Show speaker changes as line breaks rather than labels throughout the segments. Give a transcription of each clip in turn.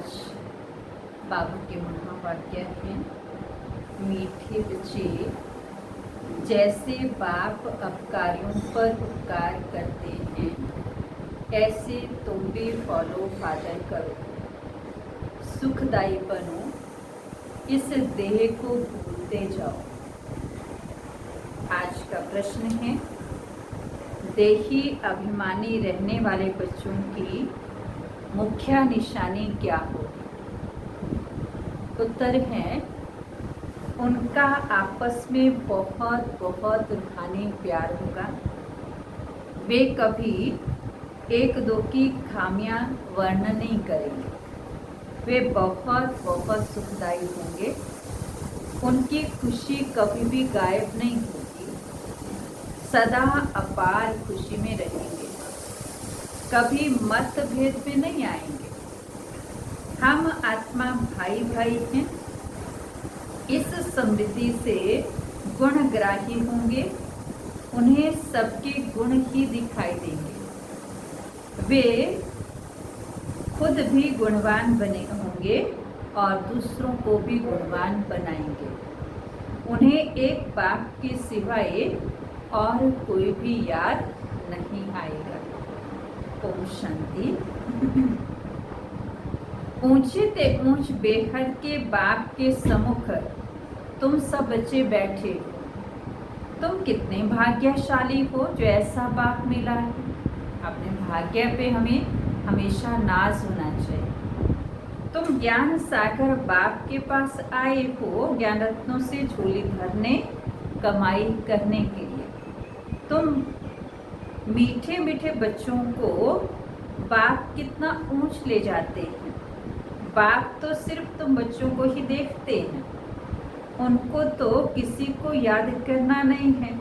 आज बाबा के महावाक्य हैं, मीठे बच्चे, जैसे बाप अपकारियों पर उपकार करते हैं ऐसे तुम भी फॉलो फादर करो, सुखदायी बनो, इस देह को भूलते जाओ। आज का प्रश्न है, देही अभिमानी रहने वाले बच्चों की मुख्य निशानी क्या हो? उत्तर है, उनका आपस में बहुत बहुत रूहानी प्यार होगा। वे कभी एक दो की खामियां वर्णन नहीं करेंगे। वे बहुत बहुत सुखदायी होंगे। उनकी खुशी कभी भी गायब नहीं होगी, सदा अपार खुशी में रहेंगे, कभी मतभेद में नहीं आएंगे। हम आत्मा भाई भाई हैं। इस समृद्धि से गुणग्राही होंगे। उन्हें सबके गुण ही दिखाई देंगे। वे खुद भी गुणवान बने होंगे और दूसरों को भी गुणवान बनाएंगे। उन्हें एक बाप के सिवाय और कोई भी याद नहीं आएगा। ओम शांति। ऊंचे ते ऊंच बेहद के बाप के सम्मुख तुम सब बच्चे बैठे हो। तुम कितने भाग्यशाली हो जो ऐसा बाप मिला है। अपने भाग्य पे हमें हमेशा नाज होना चाहिए। तुम ज्ञान सागर बाप के पास आए हो, ज्ञान रत्नों से झोली भरने, कमाई करने के लिए। तुम मीठे मीठे बच्चों को बाप कितना ऊंच ले जाते हैं। बाप तो सिर्फ तुम बच्चों को ही देखते हैं। उनको तो किसी को याद करना नहीं है।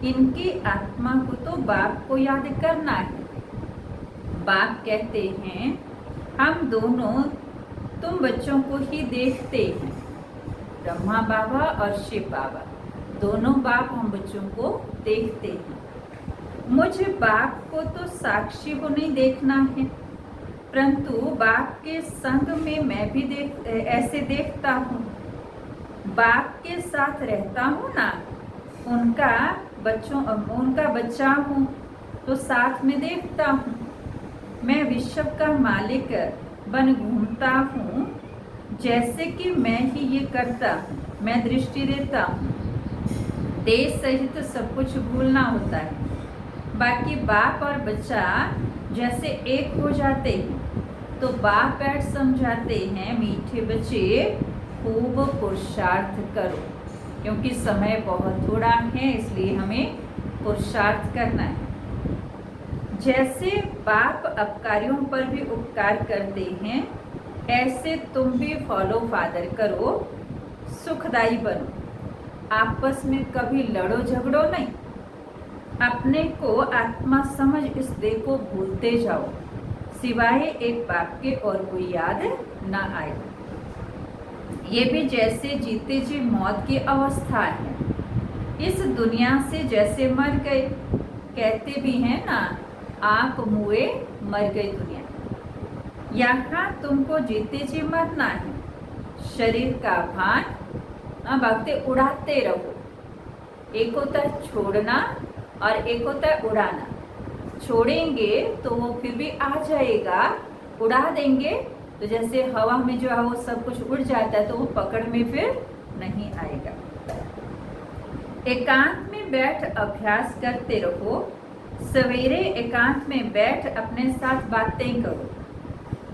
इनकी आत्मा को तो बाप को याद करना है। बाप कहते हैं, हम दोनों तुम बच्चों को ही देखते हैं। ब्रह्मा बाबा और शिव बाबा दोनों बाप हम बच्चों को देखते हैं। मुझे बाप को तो साक्षी को नहीं देखना है, परंतु बाप के संग में मैं भी ऐसे देखता हूँ। बाप के साथ रहता हूँ ना, उनका बच्चा हूँ तो साथ में देखता हूँ। मैं विश्व का मालिक बन घूमता हूँ, जैसे कि मैं ही ये करता हूँ। मैं दृष्टि देता हूँ। देश सहित सब कुछ भूलना होता है। बाकी बाप और बच्चा जैसे एक हो जाते हैं तो बाप बैठ समझाते हैं, मीठे बच्चे खूब पुरुषार्थ करो, क्योंकि समय बहुत थोड़ा है, इसलिए हमें पुरुषार्थ करना है। जैसे बाप अपकारियों पर भी उपकार करते हैं, ऐसे तुम भी फॉलो फादर करो, सुखदायी बनो। आपस में कभी लड़ो झगड़ो नहीं। अपने को आत्मा समझ इस देह को भूलते जाओ, सिवाय एक बाप के और कोई याद ना आए। ये भी जैसे जीते जी मौत की अवस्था है। इस दुनिया से जैसे मर गए, कहते भी हैं ना, आंख मुए मर गई दुनिया। यहाँ तुमको जीते जी मरना है। शरीर का भान भक्ति उड़ाते रहो। एक होता है छोड़ना और एक होता है उड़ाना। छोड़ेंगे तो वो फिर भी आ जाएगा, उड़ा देंगे तो जैसे हवा में जो है वो सब कुछ उड़ जाता है, तो वो पकड़ में फिर नहीं आएगा। एकांत में बैठ अभ्यास करते रहो। सवेरे एकांत में बैठ अपने साथ बातें करो।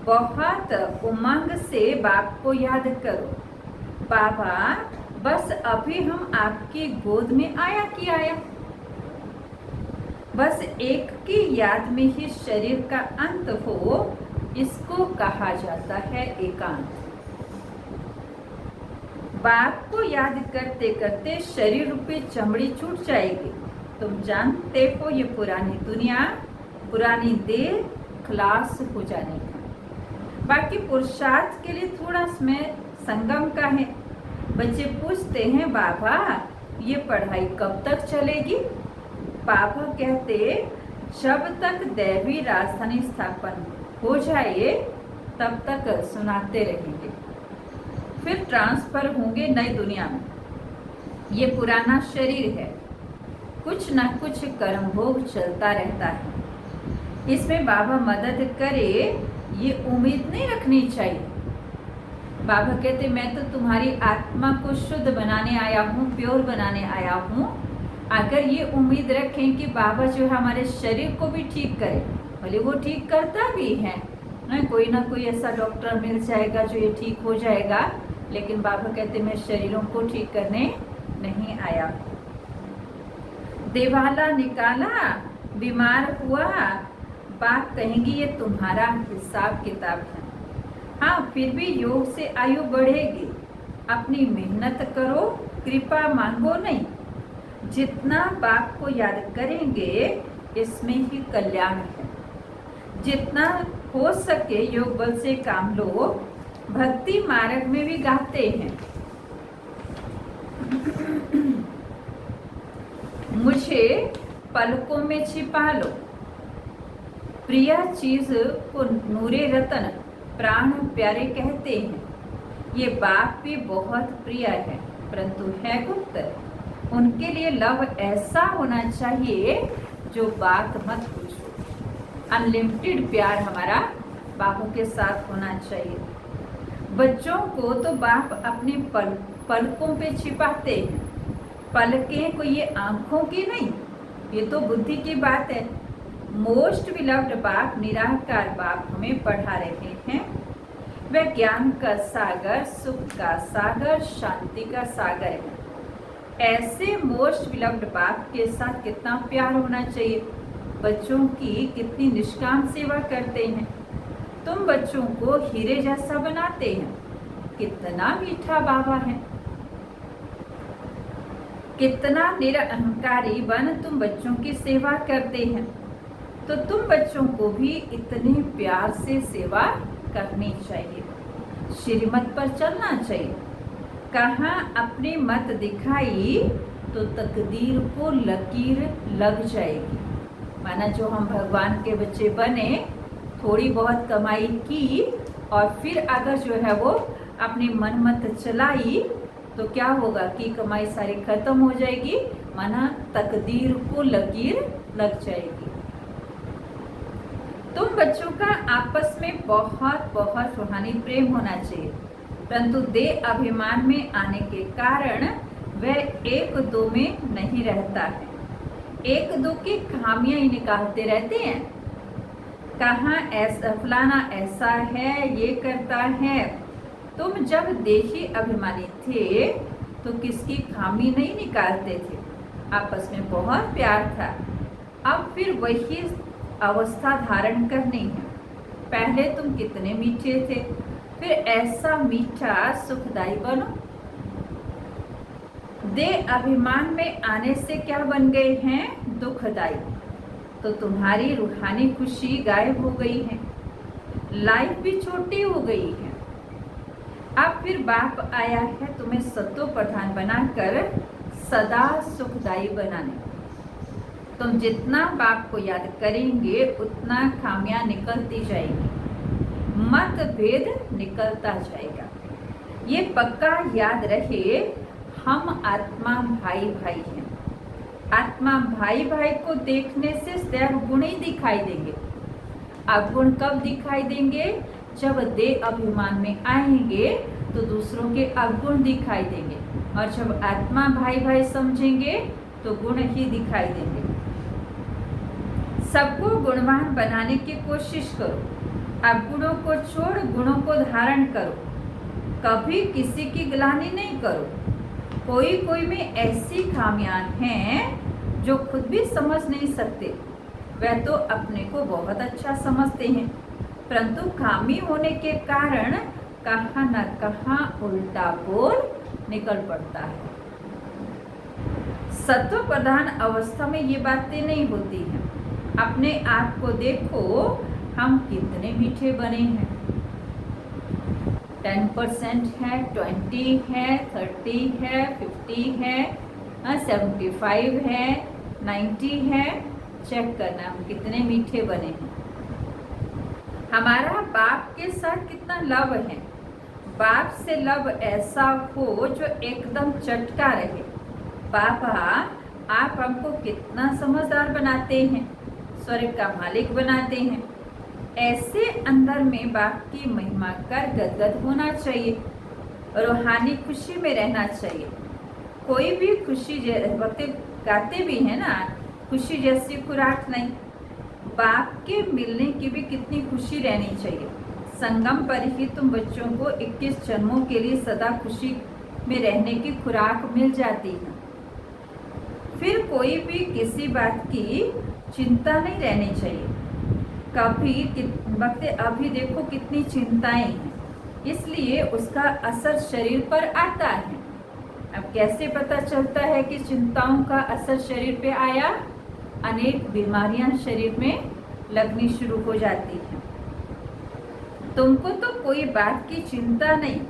बहुत उमंग से बाप को याद करो। बाबा, बस अभी हम आपकी गोद में आया कि आया। बस एक की याद में ही शरीर का अंत हो, इसको कहा जाता है एकांत। बाप को याद करते करते शरीर रूपी चमड़ी छूट जाएगी। तुम जानते हो ये पुरानी दुनिया, पुरानी देह खलास हो जाने का। बाकी पुरुषार्थ के लिए थोड़ा समय संगम का है। बच्चे पूछते हैं, बाबा ये पढ़ाई कब तक चलेगी? बाबा कहते, जब तक दैवी राजधानी स्थापन हो जाए तब तक सुनाते रहेंगे। फिर ट्रांसफर होंगे नई दुनिया में। ये पुराना शरीर है, कुछ न कुछ कर्म भोग चलता रहता है। इसमें बाबा मदद करे ये उम्मीद नहीं रखनी चाहिए। बाबा कहते मैं तो तुम्हारी आत्मा को शुद्ध बनाने आया हूँ, प्योर बनाने आया हूँ। अगर ये उम्मीद रखें कि बाबा जो है हमारे शरीर को भी ठीक करे, भले वो ठीक करता भी है ना, कोई ना कोई ऐसा डॉक्टर मिल जाएगा जो ये ठीक हो जाएगा, लेकिन बाबा कहते मैं शरीरों को ठीक करने नहीं आया। दिवाला निकाला, बीमार हुआ, बात कहेंगी ये तुम्हारा हिसाब किताब है। हाँ, फिर भी योग से आयु बढ़ेगी। अपनी मेहनत करो, कृपा मांगो नहीं। जितना बाप को याद करेंगे इसमें ही कल्याण है। जितना हो सके योग बल से काम लो। भक्ति मार्ग में भी गाते हैं, मुझे पलकों में छिपा लो। प्रिय चीज को नूरे रतन प्राण प्यारे कहते हैं। ये बात भी बहुत प्रिय है, परंतु है गुप्त। उनके लिए लव ऐसा होना चाहिए जो बात मत पूछो। अनलिमिटेड प्यार हमारा बापों के साथ होना चाहिए। बच्चों को तो बाप अपने पलकों पे छिपाते हैं। पलकें कोई ये आंखों की नहीं, ये तो बुद्धि की बात है। मोस्ट बिलव्ड बाप, निराकार बाप हमें पढ़ा रहे हैं। वह ज्ञान का सागर, सुख का सागर, शांति का सागर है। ऐसे मोस्ट बिलव्ड बाप के साथ कितना प्यार होना चाहिए। बच्चों की कितनी निष्काम सेवा करते हैं। तुम बच्चों को हीरे जैसा बनाते हैं। कितना मीठा बाबा है। कितना निरअहंकारी बन तुम बच्चों की सेवा करते हैं। तो तुम बच्चों को भी इतने प्यार से सेवा करनी चाहिए। श्रीमत पर चलना चाहिए। कहाँ अपनी मत दिखाई तो तकदीर को लकीर लग जाएगी। माना जो हम भगवान के बच्चे बने, थोड़ी बहुत कमाई की और फिर अगर जो है वो अपनी मन मत चलाई तो क्या होगा कि कमाई सारी खत्म हो जाएगी। माना तकदीर को लकीर लग जाएगी। तुम बच्चों का आपस में बहुत बहुत रूहानी प्रेम होना चाहिए, परंतु देह अभिमान में आने के कारण वह एक दो में नहीं रहता है। एक दो की खामियां ही निकालते रहते हैं। कहाँ ऐसा फलाना ऐसा है, ये करता है। तुम जब देही अभिमानी थे तो किसकी खामी नहीं निकालते थे। आपस में बहुत प्यार था। अब फिर वही अवस्था धारण करनी है। पहले तुम कितने मीठे थे, फिर ऐसा मीठा सुखदायी बनो। देह अभिमान में आने से क्या बन गए हैं, दुखदायी। तो तुम्हारी रूहानी खुशी गायब हो गई है। लाइफ भी छोटी हो गई है। अब फिर बाप आया है तुम्हें सत्व प्रधान बनाकर सदा सुखदायी बनाने। तुम जितना बाप को याद करेंगे उतना खामियां निकलती जाएगी, मतभेद निकलता जाएगा। ये पक्का याद रहे, हम आत्मा भाई भाई हैं। आत्मा भाई भाई को देखने से सिर्फ गुण ही दिखाई देंगे। अवगुण कब दिखाई देंगे, जब देह अभिमान में आएंगे तो दूसरों के अवगुण दिखाई देंगे, और जब आत्मा भाई भाई समझेंगे तो गुण ही दिखाई देंगे। सबको गुणवान बनाने की कोशिश करो। अवगुणों को छोड़ गुणों को धारण करो। कभी किसी की गिलानी नहीं करो। कोई कोई में ऐसी खामियां हैं जो खुद भी समझ नहीं सकते। वह तो अपने को बहुत अच्छा समझते हैं, परंतु खामी होने के कारण कहाँ न कहाँ उल्टा बोल निकल पड़ता है। सत्व प्रधान अवस्था में ये बातें नहीं होती हैं। अपने आप को देखो, हम कितने मीठे बने हैं। 10% है, 20 है, 30 है, 50 है, 75 है, 90 है। चेक करना हम कितने मीठे बने हैं। हमारा बाप के साथ कितना लव है। बाप से लव ऐसा हो जो एकदम चटका रहे। पापा आप हमको कितना समझदार बनाते हैं, स्वर्ग का मालिक बनाते हैं। ऐसे अंदर में बाप की महिमा कर गदगद होना चाहिए, रूहानी खुशी में रहना चाहिए। कोई भी खुशी वक्त गाते भी है ना, खुशी जैसी खुराक नहीं। बाप के मिलने की भी कितनी खुशी रहनी चाहिए। संगम पर ही तुम बच्चों को 21 जन्मों के लिए सदा खुशी में रहने की खुराक मिल जाती है। फिर कोई भी किसी बात की चिंता नहीं रहनी चाहिए। कभी वक्त अभी देखो कितनी चिंताएं हैं, इसलिए उसका असर शरीर पर आता है। अब कैसे पता चलता है कि चिंताओं का असर शरीर पे आया? अनेक बीमारियां शरीर में लगनी शुरू हो जाती हैं। तुमको तो कोई बात की चिंता नहीं,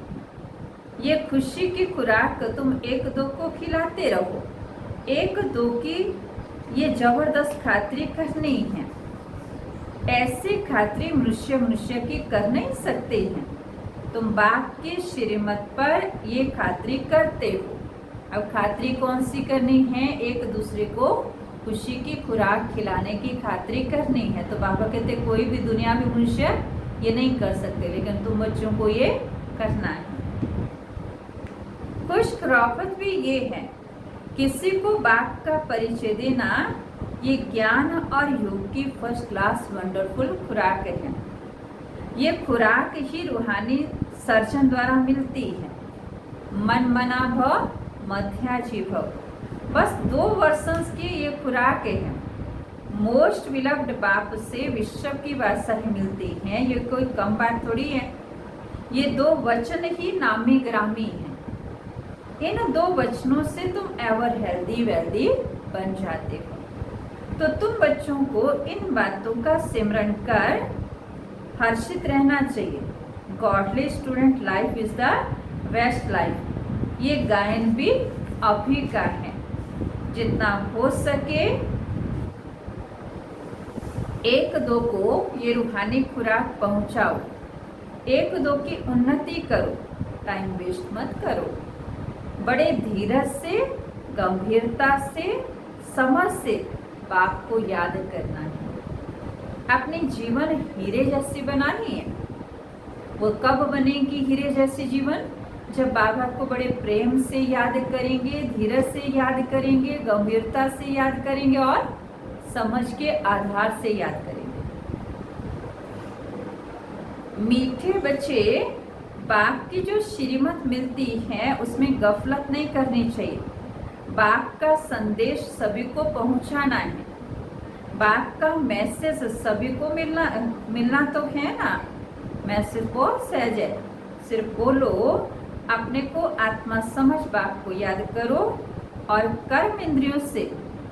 ये खुशी की खुराक तुम एक दो को खिलाते रहो। एक दो की ये जबरदस्त खातिरी करनी है। ऐसी खातिरी मनुष्य की कर नहीं सकते हैं। तुम बाप की श्रीमत पर ये खातिरी करते हो। अब खातिरी कौन सी करनी है? एक दूसरे को खुशी की खुराक खिलाने की खातिरी करनी है। तो बाबा कहते कोई भी दुनिया में मनुष्य ये नहीं कर सकते, लेकिन तुम बच्चों को ये करना है। खुशखुराफत भी ये है, किसी को बाप का परिचय देना, ये ज्ञान और योग की फर्स्ट क्लास वंडरफुल खुराक है। ये खुराक ही रूहानी सर्जन द्वारा मिलती है। मन मना भव मध्याजी भव, बस 2 वर्षंस की ये खुराक है। मोस्ट विलव्ड बाप से विश्व की बादशाही मिलती है। ये कोई कम बात थोड़ी है। ये 2 वचन ही नामी ग्रामी हैं। इन 2 वचनों से तुम एवर हेल्दी वेल्दी बन जाते हो। तो तुम बच्चों को इन बातों का सिमरन कर हर्षित रहना चाहिए। Godly student life is the best life. ये गायन भी अभी का है। जितना हो सके एक दो को ये रूहानी खुराक पहुंचाओ। एक दो की उन्नति करो, टाइम वेस्ट मत करो। बड़े धीरज से, गंभीरता से, समझ से बाप को याद करना है। अपने जीवन हीरे जैसी बनानी है। वो कब बनेगी हीरे जैसी जीवन? जब बाबा को बड़े प्रेम से याद करेंगे, धीरज से याद करेंगे, गंभीरता से याद करेंगे और समझ के आधार से याद करेंगे। मीठे बच्चे, बाप की जो श्रीमत मिलती है उसमें गफलत नहीं करनी चाहिए। बाप का संदेश सभी को पहुंचाना है। बाप का मैसेज सभी को मिलना तो है ना। मैसेज बहुत सहज है, सिर्फ बोलो, अपने को आत्मा समझ बाप को याद करो और कर्म इंद्रियों से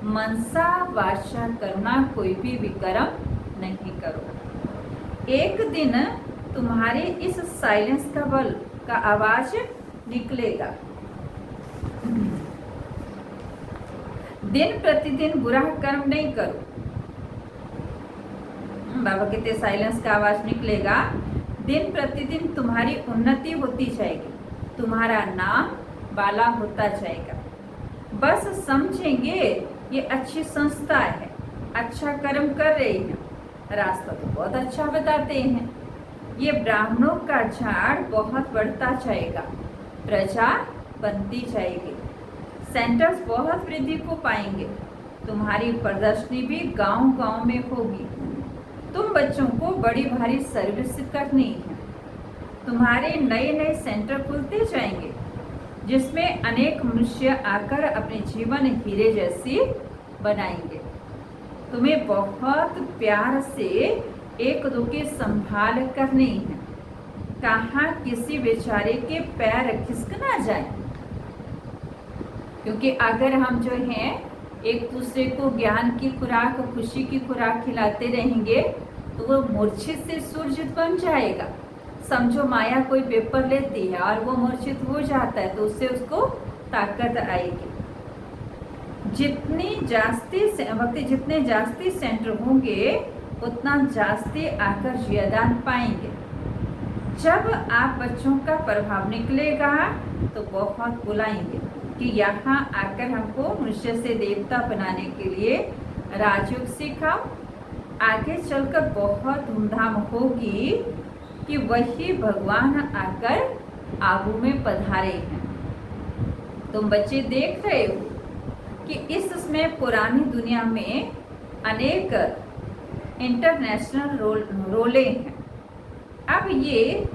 मनसा वाचा करना कोई भी विकर्म नहीं करो। एक दिन तुम्हारे इस साइलेंस का बल का आवाज निकलेगा। दिन प्रतिदिन बुरा कर्म नहीं करो। बाबा कहते साइलेंस का आवाज निकलेगा। दिन प्रतिदिन तुम्हारी उन्नति होती जाएगी, तुम्हारा नाम बाला होता जाएगा। बस समझेंगे ये अच्छी संस्था है, अच्छा कर्म कर रही है, रास्ता तो बहुत अच्छा बताते हैं। ये ब्राह्मणों का झाड़ बहुत बढ़ता जाएगा, प्रजा बनती जाएगी, सेंटर्स बहुत वृद्धि को पाएंगे, तुम्हारी प्रदर्शनी भी गांव-गांव में होगी। तुम बच्चों को बड़ी भारी सर्विस करनी है। तुम्हारे नए नए सेंटर खुलते जाएंगे जिसमें अनेक मनुष्य आकर अपने जीवन हीरे जैसी बनाएंगे। तुम्हें बहुत प्यार से एक दो की संभाल करनी है। कहाँ किसी बेचारे के पैर खिसक ना जाए, क्योंकि अगर हम जो हैं एक दूसरे को ज्ञान की खुराक, खुशी की खुराक खिलाते रहेंगे तो वो मूर्छित से सूरजित बन जाएगा। समझो माया कोई पेपर लेती है और वो मूर्छित हो जाता है तो उससे उसको ताकत आएगी। जितने जास्ती सेंटर होंगे उतना जास्ती आकर्षण पाएंगे। जब आप बच्चों का प्रभाव निकलेगा तो बहुत बुलाएंगे कि यहाँ आकर हमको मनुष्य से देवता बनाने के लिए राजयोग सिखाओ। आगे चलकर बहुत धूमधाम होगी कि वही भगवान आकर आबू में पधारे हैं। तुम बच्चे देख रहे हो कि इसमें पुरानी दुनिया में अनेक इंटरनेशनल रोले हैं। अब ये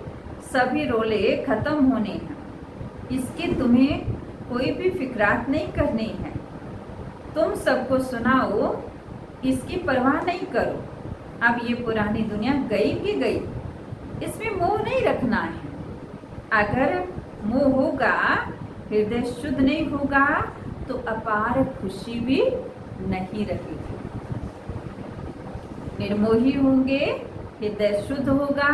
सभी रोले खत्म होने हैं, इसकी तुम्हें कोई भी फिक्रात नहीं करनी है। तुम सबको सुनाओ, इसकी परवाह नहीं करो। अब ये पुरानी दुनिया गई कि गई, इसमें मोह नहीं रखना है। अगर मोह होगा, हृदय शुद्ध नहीं होगा तो अपार खुशी भी नहीं रहेगी। निर्मोही होंगे, हृदय शुद्ध होगा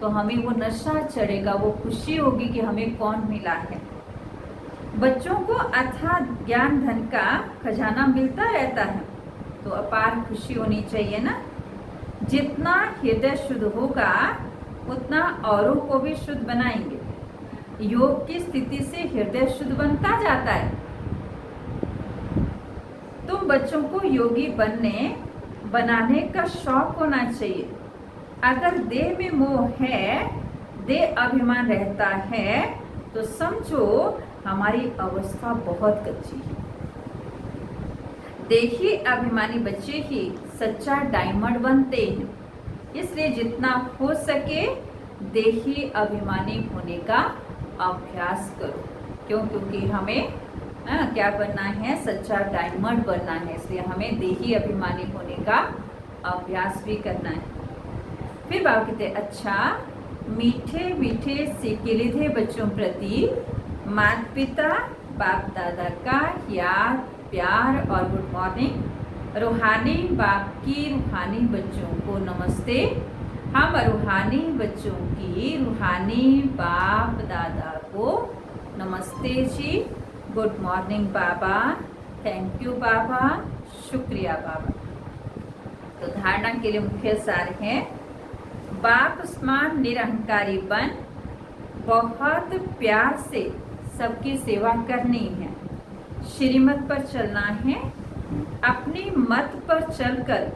तो हमें वो नशा चढ़ेगा, वो खुशी होगी कि हमें कौन मिला है। बच्चों को अथाह ज्ञान धन का खजाना मिलता रहता है तो अपार खुशी होनी चाहिए ना। जितना हृदय शुद्ध होगा उतना औरों को भी शुद्ध बनाएंगे। योग की स्थिति से हृदय शुद्ध बनता जाता है। तुम बच्चों को योगी बनाने का शौक होना चाहिए। अगर देह में मोह है, देह अभिमान रहता है तो समझो हमारी अवस्था बहुत कच्ची है। देही अभिमानी बच्चे ही सच्चा डायमंड बनते हैं। इसलिए जितना हो सके देही अभिमानी होने का अभ्यास करो। क्यों? क्योंकि हमें क्या बनना है? सच्चा डायमंड बनना है। इसलिए हमें देही अभिमानी होने का अभ्यास भी करना है। फिर बाबा कहते अच्छा, मीठे मीठे सीखे लीधे बच्चों प्रति माता पिता बाप दादा का याद प्यार और गुड मॉर्निंग। रूहानी बाप की रूहानी बच्चों को नमस्ते। हम रूहानी बच्चों की रूहानी बाप दादा को नमस्ते जी। गुड मॉर्निंग बाबा, थैंक यू बाबा, शुक्रिया बाबा। तो धारणा के लिए मुख्य सार है, बाप समान निरहंकारी बन, बहुत प्यार से सबकी सेवा करनी है, श्रीमत पर चलना है, अपनी मत पर चलकर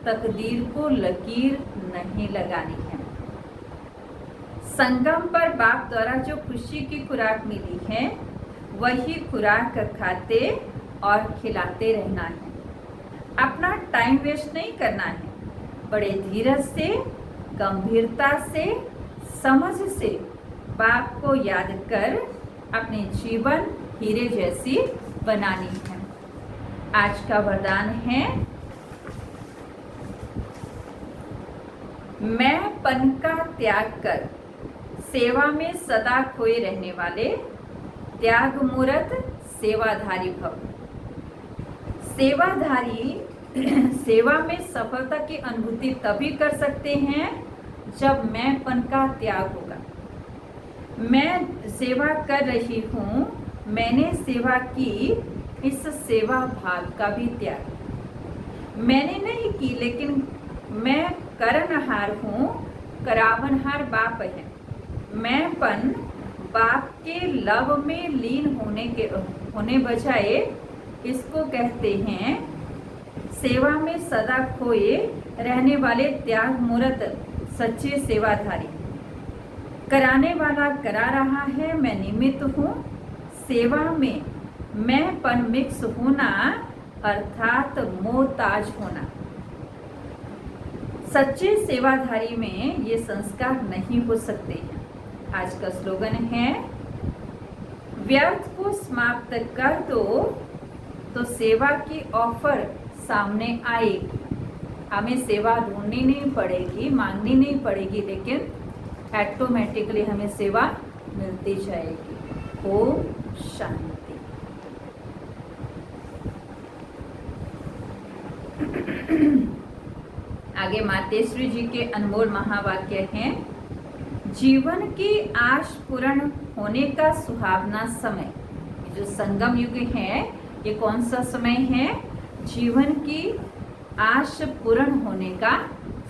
तकदीर को लकीर नहीं लगानी है। संगम पर बाप द्वारा जो खुशी की खुराक मिली है वही खुराक खाते और खिलाते रहना है। अपना टाइम वेस्ट नहीं करना है। बड़े धीरज से, गंभीरता से, समझ से बाप को याद कर अपने जीवन हीरे जैसी बनानी है। आज का वरदान है, मैं पन का त्याग कर सेवा में सदा खोए रहने वाले त्याग मूर्त सेवाधारी भव। सेवाधारी सेवा में सफलता की अनुभूति तभी कर सकते हैं जब मैंपन का त्याग होगा। मैं सेवा कर रही हूँ, मैंने सेवा की, इस सेवा भाव का भी त्याग। मैंने नहीं की लेकिन मैं करनहार हूँ, करावनहार बाप है। मैंपन बाप के लव में लीन होने बजाय इसको कहते हैं सेवा में सदा खोए रहने वाले त्याग मूर्त सच्चे सेवाधारी। कराने वाला करा रहा है, मैं निमित्त हूँ। सेवा में मैंपन मिक्स होना अर्थात मोहताज होना। सच्चे सेवाधारी में ये संस्कार नहीं हो सकते हैं। आज का स्लोगन है, व्यर्थ को समाप्त कर दो तो सेवा की ऑफर सामने आएगी। हमें सेवा ढूंढनी नहीं पड़ेगी, मांगनी नहीं पड़ेगी, लेकिन ऑटोमेटिकली हमें सेवा मिलती जाएगी। ओम शांति। आगे मातेश्वरी जी के अनमोल महावाक्य हैं, जीवन की आश पूर्ण होने का सुहावना समय। जो संगम युग है, ये कौन सा समय है? जीवन की आश पूर्ण होने का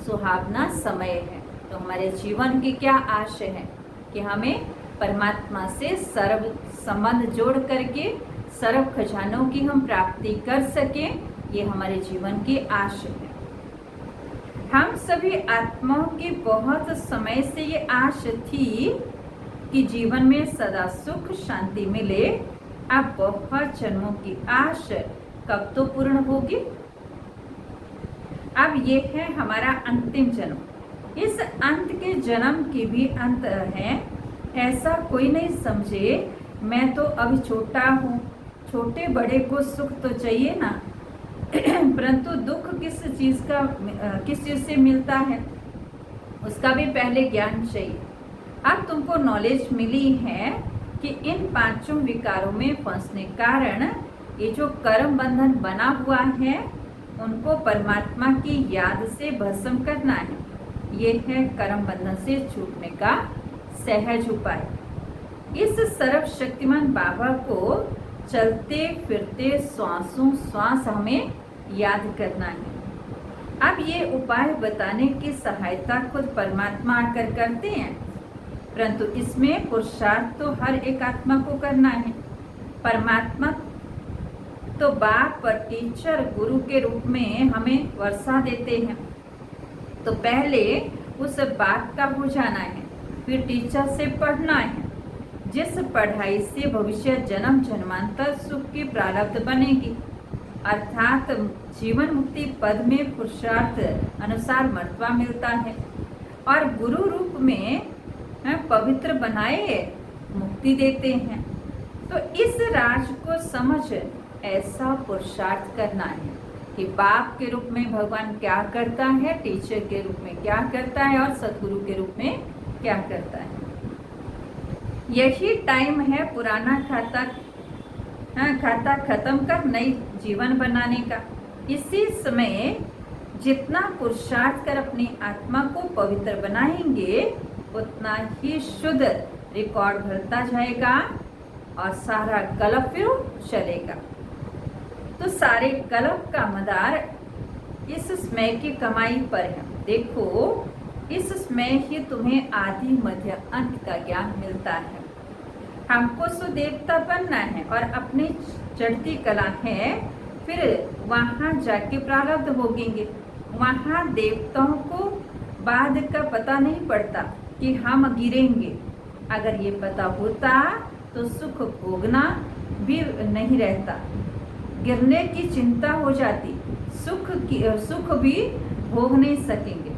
सुहावना समय है। तो हमारे जीवन की क्या आशय है कि हमें परमात्मा से सर्व संबंध जोड़ करके सर्व खजानों की हम प्राप्ति कर सकें, ये हमारे जीवन की आशय है। हम सभी आत्माओं की बहुत समय से ये आश थी कि जीवन में सदा सुख शांति मिले। अब बहुत जन्मों की आश कब तो पूर्ण होगी। अब ये है हमारा अंतिम जन्म। इस अंत के जन्म की भी अंत है, ऐसा कोई नहीं समझे मैं तो अभी छोटा हूँ, छोटे बड़े को सुख तो चाहिए ना, परंतु दुख किस चीज से मिलता है उसका भी पहले ज्ञान चाहिए। अब तुमको नॉलेज मिली है कि इन पांचों विकारों में फंसने कारण ये जो कर्म बंधन बना हुआ है उनको परमात्मा की याद से भस्म करना है। ये है कर्म बंधन से छूटने का सहज उपाय। इस सर्वशक्तिमान बाबा को चलते फिरते श्वासों श्वास हमें याद करना है। अब ये उपाय बताने की सहायता खुद परमात्मा आकर करते हैं, परंतु इसमें पुरुषार्थ तो हर एक आत्मा को करना है। परमात्मा तो बाप और टीचर गुरु के रूप में हमें वर्षा देते हैं, तो पहले उस बाप का हो जाना है, फिर टीचर से पढ़ना है, जिस पढ़ाई से भविष्य जन्म जन्मांतर सुख की प्रारब्ध बनेगी, अर्थात जीवन मुक्ति पद में पुरुषार्थ अनुसार मर्तबा मिलता है और गुरु रूप में पवित्र बनाए मुक्ति देते हैं। तो इस राज को समझ ऐसा पुरुषार्थ करना है कि बाप के रूप में भगवान क्या करता है, टीचर के रूप में क्या करता है और सदगुरु के रूप में क्या करता है। यही टाइम है पुराना खाता खत्म कर नई जीवन बनाने का। इसी समय जितना पुरुषार्थ कर अपनी आत्मा को पवित्र बनाएंगे उतना ही शुद्ध रिकॉर्ड भरता जाएगा और सारा कलप फिर चलेगा। तो सारे कलप का मदार इस समय की कमाई पर है। देखो इस समय ही तुम्हें आदि मध्य अंत का ज्ञान मिलता है। हमको सुदेवता बनना है और अपनी चढ़ती कला है, फिर वहाँ जाके प्रारब्ध भोगेंगे। वहाँ देवताओं को बाद का पता नहीं पड़ता कि हम गिरेंगे। अगर ये पता होता तो सुख भोगना भी नहीं रहता, गिरने की चिंता हो जाती, सुख भी भोग नहीं सकेंगे।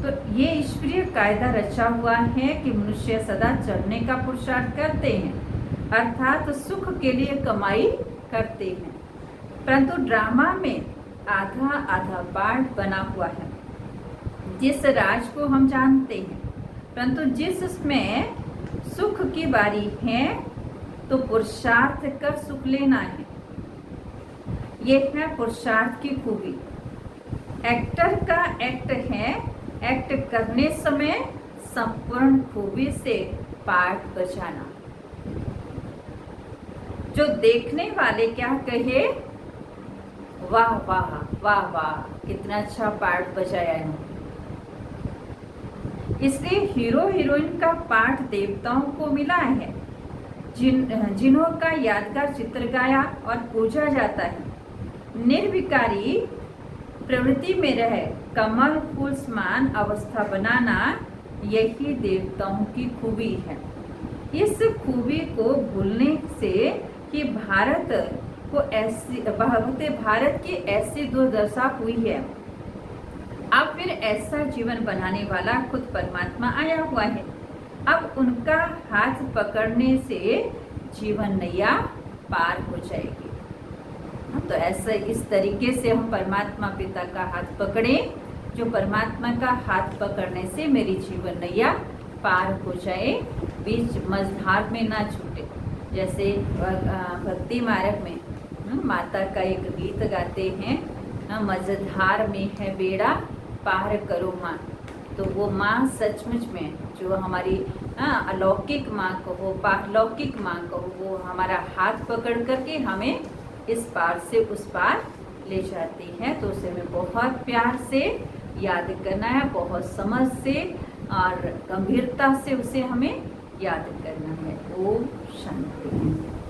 तो ये ईश्वरीय कायदा रचा हुआ है कि मनुष्य सदा चढ़ने का पुरुषार्थ करते हैं, अर्थात सुख के लिए कमाई करते हैं। परंतु ड्रामा में आधा आधा पार्ट बना हुआ है। जिस राज को हम जानते हैं, परंतु जिसमें सुख की बारी है तो पुरुषार्थ कर सुख लेना है। ये है पुरुषार्थ की खूबी। एक्टर का एक्ट है, एक्ट करने समय संपूर्ण खूबी से पार्ट बजाना। जो देखने वाले क्या कहे, वाह वाह वाह वाह, कितना अच्छा पार्ट बजाया है। इसलिए हीरो हीरोइन का पार्ट देवताओं को मिला है, जिन्हों का यादगार चित्र गाया और पूजा जाता है। निर्विकारी प्रवृत्ति में रहे कमल फूल समान अवस्था बनाना, यही देवताओं की खूबी है। इस खूबी को भूलने से कि भारत की ऐसी दुर्दशा हुई है। अब फिर ऐसा जीवन बनाने वाला खुद परमात्मा आया हुआ है। अब उनका हाथ पकड़ने से जीवन नैया पार हो जाएगी। तो ऐसा इस तरीके से हम परमात्मा पिता का हाथ पकड़े, जो परमात्मा का हाथ पकड़ने से मेरी जीवन नैया पार हो जाए, बीच मझधार में ना छूटे। जैसे भक्ति मार्ग में माता का एक गीत गाते हैं, मझधार में है बेड़ा पार करो माँ। तो वो माँ सचमुच में जो हमारी अलौकिक माँ कहो, पारलौकिक माँ कहो, वो हमारा हाथ पकड़ करके हमें इस पार से उस पार ले जाती है। तो उसे हमें बहुत प्यार से याद करना है, बहुत समझ से और गंभीरता से उसे हमें याद करना है। ओम शांति।